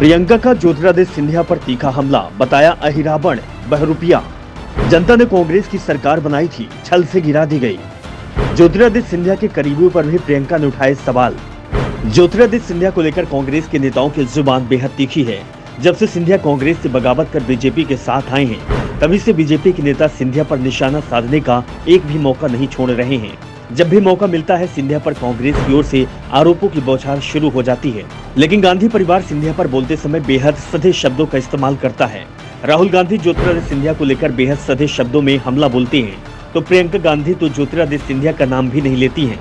प्रियंका का ज्योतिरादित्य सिंधिया पर तीखा हमला, बताया अहिरावण बहरूपिया। जनता ने कांग्रेस की सरकार बनाई थी, छल से गिरा दी गई। ज्योतिरादित्य सिंधिया के करीबियों पर भी प्रियंका ने उठाए सवाल। ज्योतिरादित्य सिंधिया को लेकर कांग्रेस के नेताओं की जुबान बेहद तीखी है। जब से सिंधिया कांग्रेस से बगावत कर बीजेपी के साथ आए हैं, तभी से बीजेपी के नेता सिंधिया पर निशाना साधने का एक भी मौका नहीं छोड़ रहे हैं। जब भी मौका मिलता है, सिंधिया पर कांग्रेस की ओर से आरोपों की बौछार शुरू हो जाती है। लेकिन गांधी परिवार सिंधिया पर बोलते समय बेहद सधे शब्दों का इस्तेमाल करता है। राहुल गांधी ज्योतिरादित्य सिंधिया को लेकर बेहद सधे शब्दों में हमला बोलते हैं, तो प्रियंका गांधी तो ज्योतिरादित्य सिंधिया का नाम भी नहीं लेती हैं।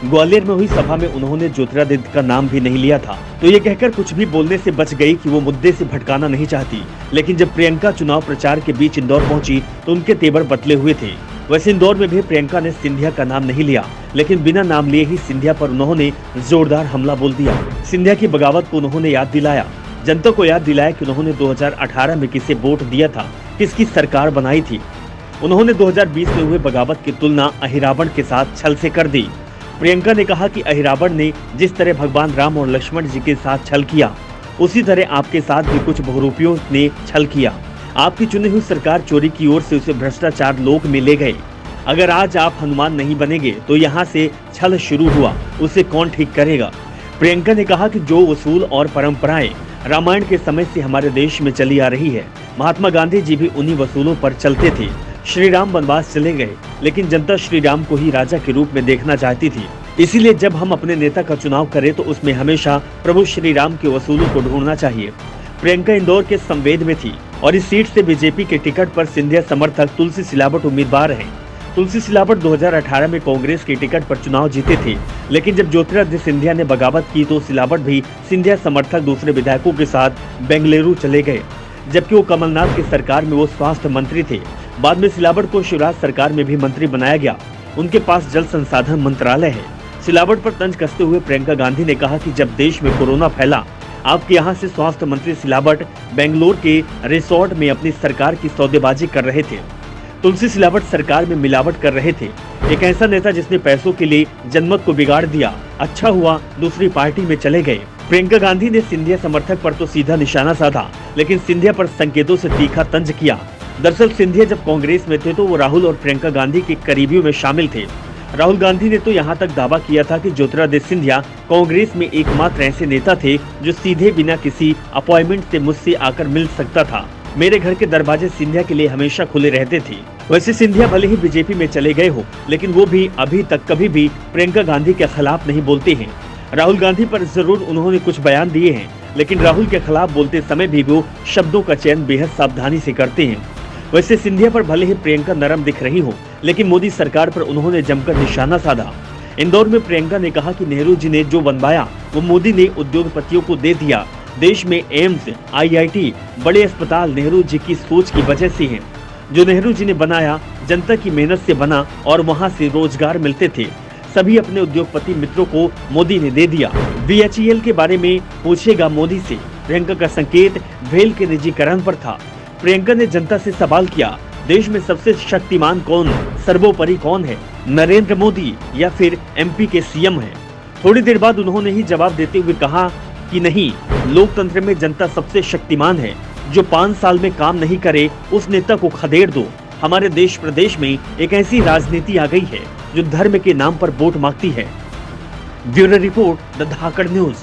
ग्वालियर में हुई सभा में उन्होंने ज्योतिरादित्य का नाम भी नहीं लिया था, तो ये कहकर कुछ भी बोलने से बच गई कि वो मुद्दे से भटकाना नहीं चाहती। लेकिन जब प्रियंका चुनाव प्रचार के बीच इंदौर पहुंची, तो उनके तेवर बदले हुए थे। वैसे इंदौर में भी प्रियंका ने सिंधिया का नाम नहीं लिया, लेकिन बिना नाम लिए ही सिंधिया पर उन्होंने जोरदार हमला बोल दिया। सिंधिया की बगावत को उन्होंने याद दिलाया, जनता को याद दिलाया कि उन्होंने 2018 में किसे वोट दिया था, किसकी सरकार बनाई थी। उन्होंने 2020 में हुए बगावत की तुलना अहिरावण के साथ छल से कर दी। प्रियंका ने कहा कि अहिरावण ने जिस तरह भगवान राम और लक्ष्मण जी के साथ छल किया, उसी तरह आपके साथ भी कुछ बहुरूपियों ने छल किया। आपकी चुनी हुई सरकार चोरी की ओर से उसे भ्रष्टाचार लोक में ले गए। अगर आज आप हनुमान नहीं बनेंगे, तो यहाँ से छल शुरू हुआ, उसे कौन ठीक करेगा। प्रियंका ने कहा कि जो उसूल और परंपराएं रामायण के समय से हमारे देश में चली आ रही है, महात्मा गांधी जी भी उन्हीं वसूलों पर चलते थे। श्री राम वनवास चले गए, लेकिन जनता श्री राम को ही राजा के रूप में देखना चाहती थी। इसीलिए जब हम अपने नेता का चुनाव करें, तो उसमें हमेशा प्रभु श्री राम के वसूलों को ढूंढना चाहिए। प्रियंका इंदौर के संवेद में थी और इस सीट से बीजेपी के टिकट पर सिंधिया समर्थक तुलसी सिलावट उम्मीदवार हैं। तुलसी सिलावट 2018 में कांग्रेस के टिकट पर चुनाव जीते थे, लेकिन जब ज्योतिरादित्य सिंधिया ने बगावत की, तो सिलावट भी सिंधिया समर्थक दूसरे विधायकों के साथ बेंगलुरु चले गए, जबकि वो कमलनाथ की सरकार में वो स्वास्थ्य मंत्री थे। बाद में सिलावट को शिवराज सरकार में भी मंत्री बनाया गया। उनके पास जल संसाधन मंत्रालय है। सिलावट पर तंज कसते हुए प्रियंका गांधी ने कहा कि जब देश में कोरोना फैला, आपके यहाँ से स्वास्थ्य मंत्री सिलावट बेंगलोर के रिसोर्ट में अपनी सरकार की सौदेबाजी कर रहे थे। तुलसी सिलावट सरकार में मिलावट कर रहे थे। एक ऐसा नेता जिसने पैसों के लिए जनमत को बिगाड़ दिया, अच्छा हुआ दूसरी पार्टी में चले गए। प्रियंका गांधी ने सिंधिया समर्थक पर तो सीधा निशाना साधा, लेकिन सिंधिया पर संकेतों से तीखा तंज किया। दरअसल सिंधिया जब कांग्रेस में थे, तो वो राहुल और प्रियंका गांधी के करीबियों में शामिल थे। राहुल गांधी ने तो यहाँ तक दावा किया था कि ज्योतिरादित्य सिंधिया कांग्रेस में एकमात्र ऐसे नेता थे जो सीधे बिना किसी अपॉइंटमेंट से मुझसे आकर मिल सकता था। मेरे घर के दरवाजे सिंधिया के लिए हमेशा खुले रहते थे। वैसे सिंधिया भले ही बीजेपी में चले गए हो, लेकिन वो भी अभी तक कभी भी प्रियंका गांधी के खिलाफ नहीं बोलते हैं। राहुल गांधी पर जरूर उन्होंने कुछ बयान दिए हैं, लेकिन राहुल के खिलाफ बोलते समय भी वो शब्दों का चयन बेहद सावधानी से करते हैं। वैसे सिंधिया पर भले ही प्रियंका नरम दिख रही हो, लेकिन मोदी सरकार पर उन्होंने जमकर निशाना साधा। इंदौर में प्रियंका ने कहा कि नेहरू जी ने जो बनवाया, वो मोदी ने उद्योगपतियों को दे दिया। देश में एम्स, IIT, बड़े अस्पताल नेहरू जी की सोच की वजह से हैं। जो नेहरू जी ने बनाया, जनता की मेहनत से बना और वहाँ से रोजगार मिलते थे। सभी अपने उद्योगपति मित्रों को मोदी ने दे दिया। BHEL के बारे में पूछेगा मोदी से। प्रियंका का संकेत भेल के निजीकरण पर था। प्रियंका ने जनता से सवाल किया, देश में सबसे शक्तिमान कौन, सर्वोपरि कौन है, नरेंद्र मोदी या फिर MP के CM है। थोड़ी देर बाद उन्होंने ही जवाब देते हुए कहा कि नहीं, लोकतंत्र में जनता सबसे शक्तिमान है। जो 5 साल में काम नहीं करे, उस नेता को खदेड़ दो। हमारे देश प्रदेश में एक ऐसी राजनीति आ गई है जो धर्म के नाम पर वोट मांगती है। Bureau report, the Dhakad news.